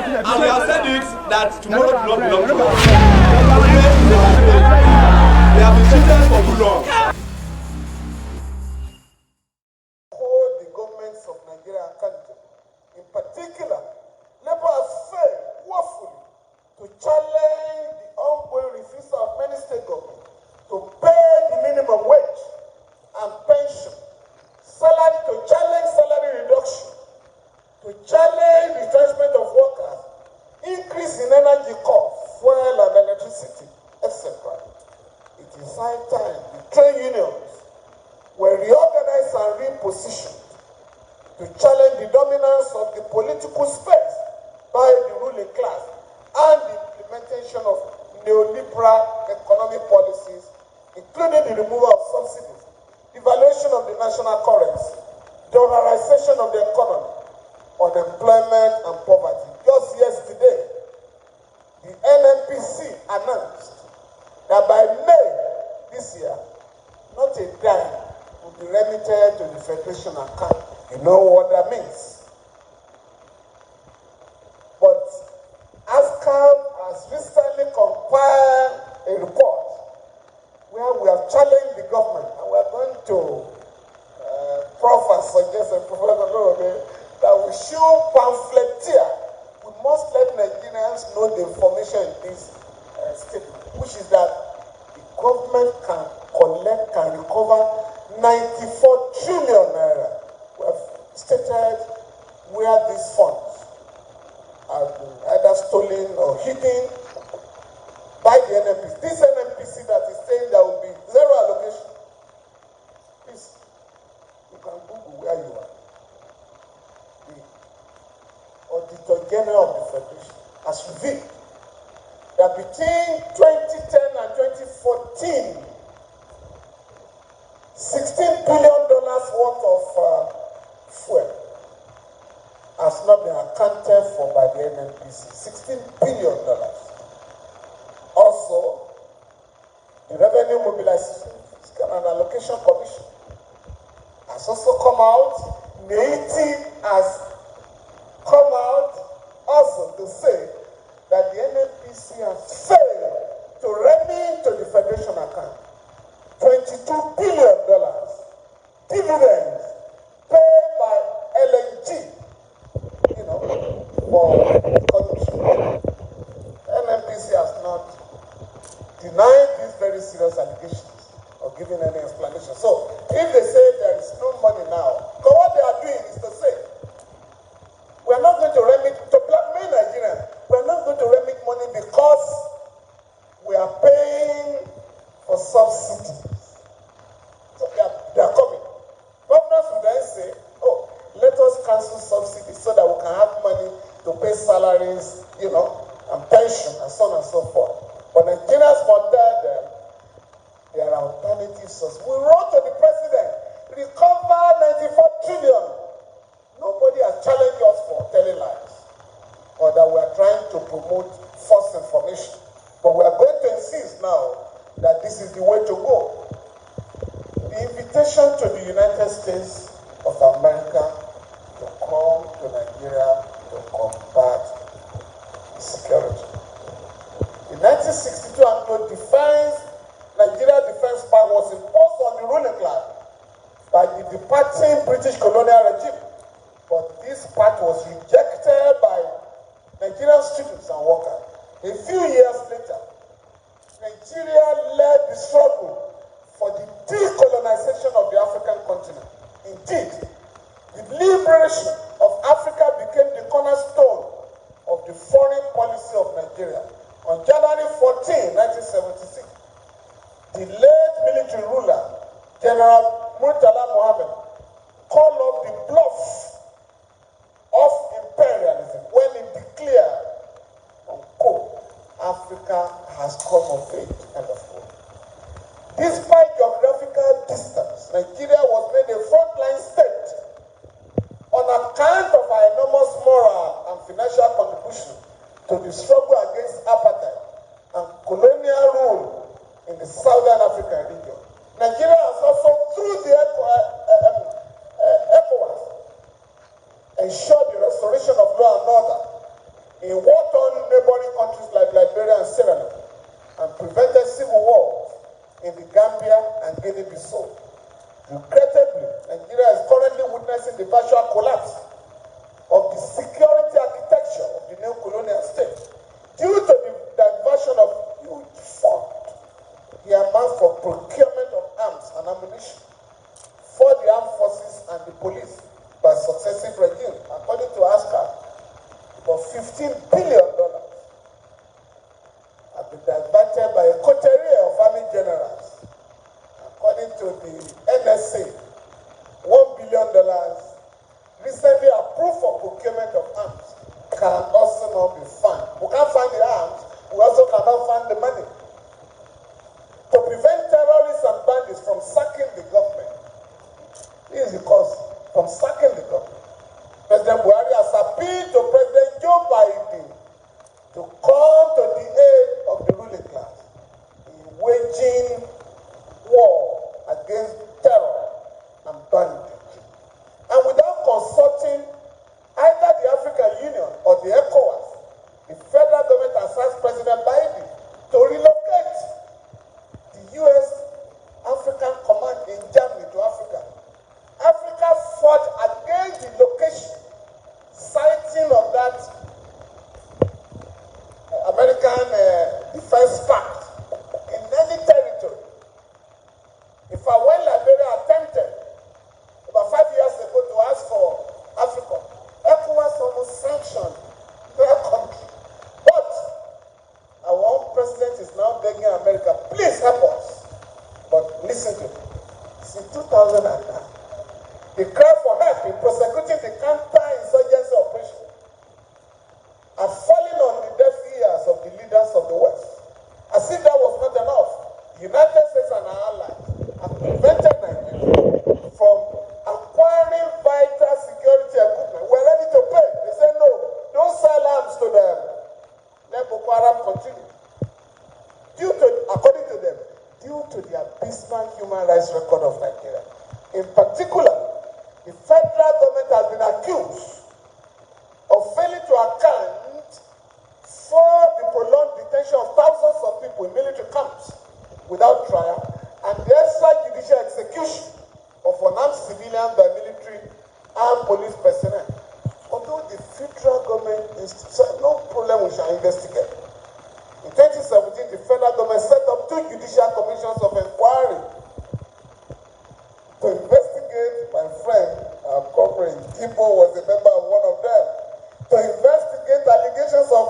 And we have said it that tomorrow will not belong to us. They have been cheated for too long. Hold the governments of Nigeria accountable. In particular, Labour has failed woefully to challenge the ongoing refusal of many state governments to pay the minimum wage and pension, salary, to challenge salary reduction, to challenge retrenchment of workers, increase in energy costs, fuel and electricity, etc. It is high time the trade unions were reorganized and repositioned to challenge the dominance of the political space by the ruling class and the implementation of neoliberal economic policies, including the removal of subsidies, devaluation of the national currency, dollarization of the economy, unemployment and poverty. Just yesterday, the NNPC announced that by May this year, not a dime will be remitted to the Federation account. You know what that means. But ASCAP has recently compiled a report where we have challenged the government, and we are going to Professor Olorode that we should pamphleteer. We must let Nigerians know the information in this statement, which is that the government can collect, can recover 94 trillion naira. We have stated where these funds have been either stolen or hidden by the NNPC. This NNPC that is saying there will be zero allocation. Please, you can Google where you are. The Auditor General of the Federation has revealed that between 2010 and 2014, $16 billion worth of fuel has not been accounted for by the NNPC. $16 billion. Also, the Revenue Mobilization and Allocation Commission has also come out. NAITI has come out also to say that the NNPC has failed to remit to the Federation account $22 billion dividends paid by LNG, for corruption. NNPC has not denied these very serious allegations or given any explanation. So, if they say there is no money now, because what they are doing is to say, we are not going to remit, to blackmail Nigerians, we are not going to remit money because we are paying for subsidies. So they are coming. Governors will then say, oh, let us cancel subsidies so that we can have money to pay salaries, and pension, and so on and so forth. But Nigerians must tell them there are alternative sources. We wrote to the president, recover 94 trillion. Nobody has challenged us for telling lies or that we are trying to promote false information. But we are going to insist now that this is the way to go. The invitation to the United States of America to come to Nigeria to combat insecurity. The 1962 Anglo-Defense Nigeria Defense Pact was imposed on the ruling class by the departing British colonial regime. But this pact was rejected by Nigerian students and workers. A few years later, Nigeria led the struggle for the decolonization of the African continent. Indeed, the liberation of Africa became the cornerstone of the foreign policy of Nigeria. On January 14, 1976, the late military ruler, General Murtala Mohammed, called up the bluff of imperialism when he declared, unquote, Africa has come of age, end of quote. Despite geographical distance, Nigeria was made a frontline state on account of our enormous moral and financial contribution to the struggle against apartheid and colonial rule in the southern African region. Nigeria has also, through the ECOWAS, ensured the restoration of law and order in war-torn neighboring countries like Liberia and Sierra Leone, and prevented civil wars in the Gambia and Guinea-Bissau. Regrettably, Nigeria is currently witnessing the virtual collapse of the security architecture of the new colonial state due to the diversion of huge funds, the amount for procurement of arms and ammunition for the armed forces and the police by successive regimes, according to ASCA, for $15 billion have been diverted by a coterie of army generals. According to the NSA, $1 billion recently approved for procurement of arms can also not be found. We can't find the arms, we also cannot find the money. To prevent terrorists and bandits from sacking the government, this is the cause, from sacking the government. President Buhari has appealed to President Joe Biden to come to the aid of the ruling class in waging war against terror and banditry. And without consulting either the African Union or the ECOWAS, the federal government has asked President Biden to relocate the U.S. African Command in Germany to Africa. Africa fought against the location, sighting of that American Defense Pact in any territory. In fact, when Liberia attempted about 5 years ago to ask for Africa, ECOWAS almost sanctioned their country. But our own president is now begging America, please help us. But listen to me. Since 2009, the cry for help in prosecuting the counter-insurgency operation are falling on the deaf ears of the leaders of the West. As if that was not enough, the United States and our allies have prevented Nigeria from acquiring vital security equipment. We're ready to pay. They say no, don't sell arms to them. Let Boko Haram continue. According to them, due to the abysmal human rights record of Nigeria. In particular, the federal government has been accused of failing to account for the prolonged detention of thousands of people in military camps without trial and the extrajudicial execution of unarmed civilians by military and police personnel. Although the federal government said no problem, we shall investigate. In 2017, the federal government set up 2 judicial commissions of inquiry to investigate. My friend, our comrade Tipo was a member of one of them, to investigate allegations of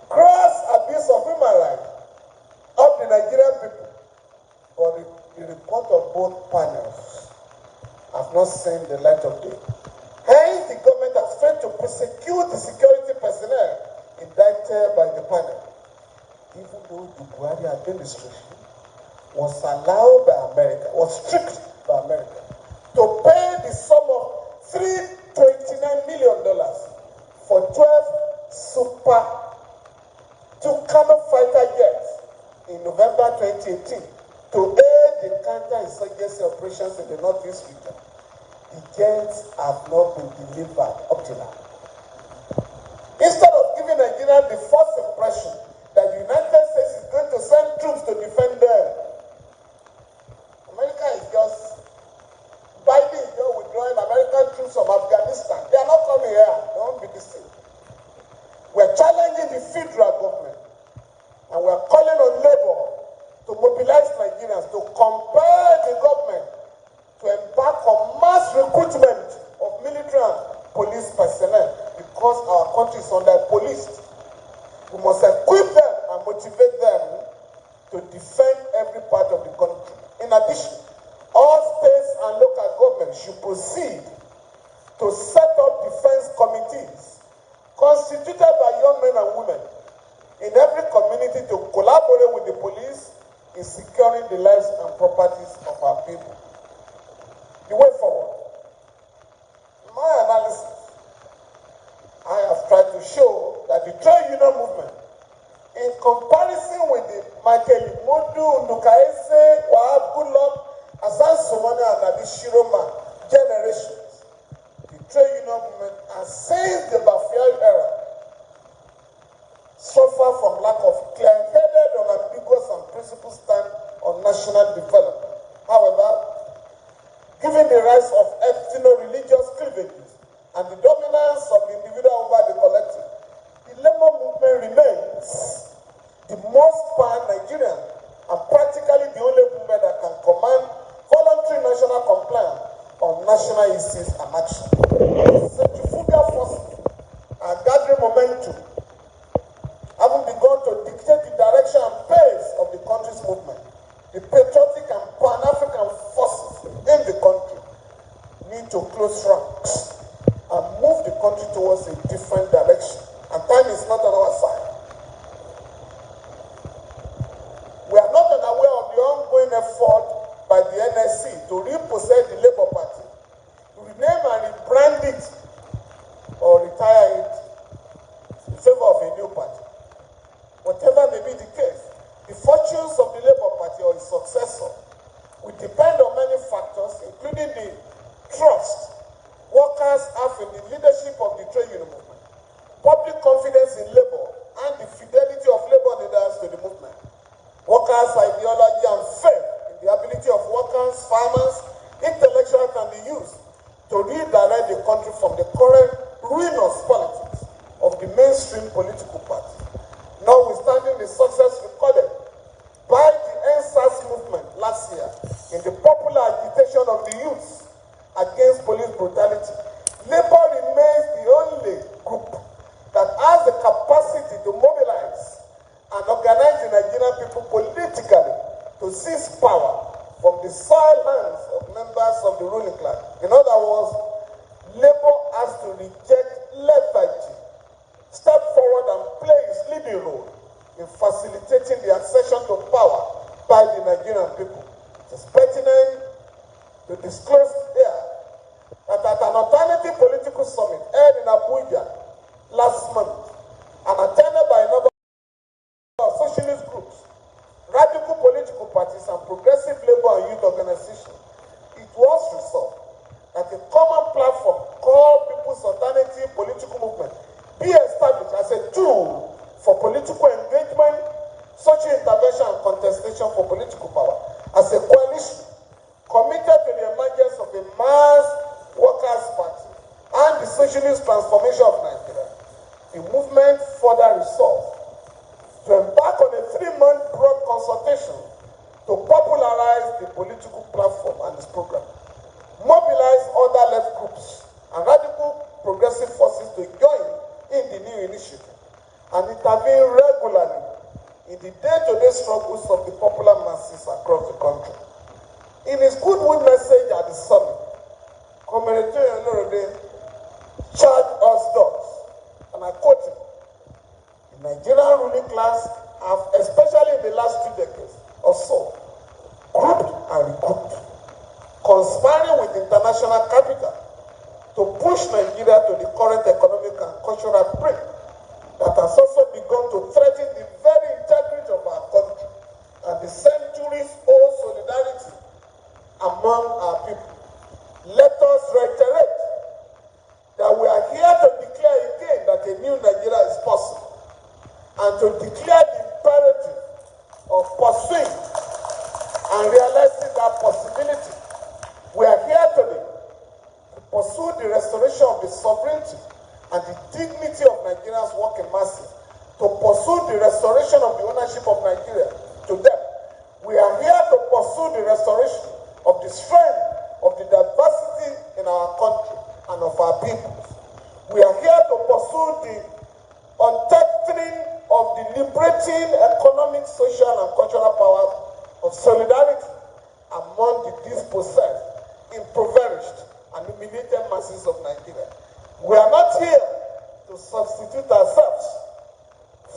gross abuse of human rights of the Nigerian people. But the report of both panels have not seen the light of day. Hence, the government has failed to prosecute the security personnel indicted by the panel, even though the Buhari administration was allowed by America, was strict by America, to pay the sum of $329 million for 12 Super Tucano fighter jets in November 2018 to aid the counter-insurgency operations in the Northeast region. The jets have not been delivered up to now. Instead of giving Nigeria the false impression that the United States is going to send troops to defend them, America is just, Biden is just withdrawing American troops from Afghanistan. They are not coming here. They won't be deceived. We're challenging the federal government and we're calling on labor to mobilize Nigerians to compel the government to embark on mass recruitment of military and police personnel because our country is under-policed. We must equip them and motivate them to defend every part of the country. In addition, all states and local governments should proceed to set up defense committees constituted by young men and women in every community to collaborate with the police in securing the lives and properties of our people. The way forward. In my analysis, I have tried to show that the trade union movement, in comparison with the Michael Modu, Nukaese, Wahab Goodluck, Hassan Soumane, and Adishiroma generations, the trade union movement has seized the Bafia era suffer from lack of clear-headed, unambiguous, and principled stand on national development. However, given the rise of ethno-religious cleavages and the dominance of the individual over the collective, the labor movement remains the most pan-Nigerian and practically the only movement that can command voluntary national compliance on national issues and action. Centrifugal forces are gathering momentum, having begun to dictate the direction and pace of the country's movement. The patriotic and pan-African forces in the country need to close ranks and move the country towards a different direction. And time is not on our side. We are not unaware of the ongoing effort by the NSC to repossess the Labour Party, to rename and rebrand it or retire it in favor of a new party. Whatever may be the case, the fortunes of the Labour Party or its successor will depend on many factors, including the trust workers have in the leadership of the trade union movement, public confidence in Labour, and the fidelity of Labour leaders to the movement, workers' ideology and faith in the ability of workers, farmers, intellectuals, and the youth to redirect the country from the current ruinous politics of the mainstream political party. Notwithstanding the success recorded by the NSAS movement last year in the popular agitation of the youth against police brutality, Labour remains the only group that has the capacity to mobilize and organize the Nigerian people politically to seize power from the soiled hands of members of the ruling class. In other words, Labour has to reject lethargy, step forward and play its leading role in facilitating the accession to power by the Nigerian people. It is pertinent to disclose here that at an alternative political summit held in Abuja last month and attended by a number of socialist groups, radical political parties, and progressive labor and youth organizations, it was resolved that a common platform called People's Alternative Political Movement be established as a tool for political engagement, social intervention, and contestation for political power, as a coalition committed to the emergence of a mass workers' party and the socialist transformation of Nigeria. The movement further resolved to embark on a 3-month broad consultation to popularize the political platform and its program, mobilize other left groups and radical progressive forces to join in the new initiative, and intervene regularly in the day-to-day struggles of the popular masses across the country. In his goodwill message at the summit, Professor Toye Olorode charged us thus, and I quote him, the Nigerian ruling class have, especially in the last 2 decades or so, grouped and regrouped, conspiring with international capital to push Nigeria to the current economic and cultural brink that has also begun to threaten the very integrity of our country and the centuries-old solidarity among our people. Let us reiterate that we are here to declare again that a new Nigeria is possible, and to declare the imperative of pursuing and realizing that possibility. We are here today to pursue the restoration of the sovereignty and the dignity of Nigerians' working masses, to pursue the restoration of the ownership of Nigeria to them. We are here to pursue the restoration of the strength of the diversity in our country and of our peoples. We are here to pursue the untethering of the liberating economic, social, and cultural powers of solidarity among the dispossessed, impoverished, and humiliated masses of Nigeria. We are not here to substitute ourselves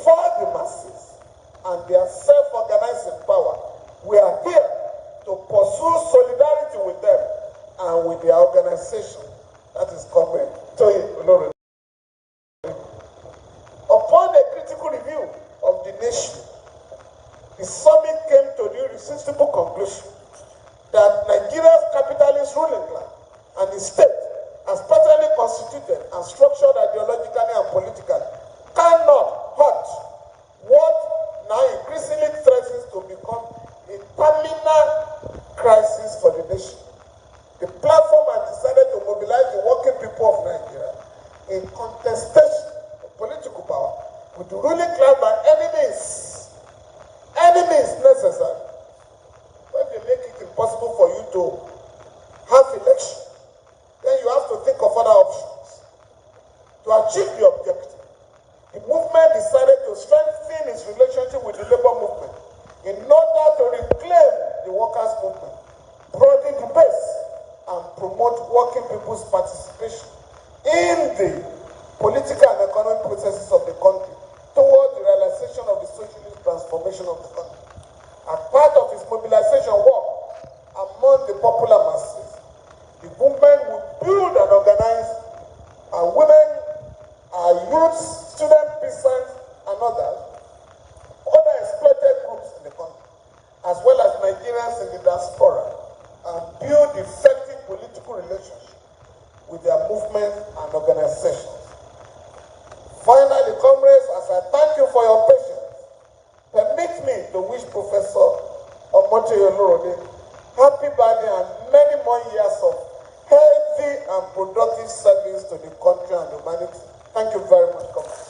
for the masses and their self-organizing power. We are here to pursue solidarity with them and with their organization. That is Professor Toye Olorode. Upon a critical review of the nation, the summit came to the irresistible conclusion that Nigeria's capitalist ruling class and the state, as presently constituted and structured ideologically and politically, cannot hurt with the ruling class by any means necessary. When they make it impossible for you to have election, then you have to think of other options to achieve the objective. The movement decided to strengthen its relationship with the labor movement in order to reclaim the workers' movement, broaden the base, and promote working people's participation in the political and economic processes of the country toward the realization of the socialist transformation of the country. As part of its mobilization work among the popular masses, the movement would build and organize women, youths, students, peasants, and other exploited groups in the country, as well as Nigerians in the diaspora, and build effective political relationship with their movements and organizations. Finally, comrades, as I thank you for your patience, permit me to wish Professor Toye Olorode happy birthday and many more years of healthy and productive service to the country and humanity. Thank you very much, comrades.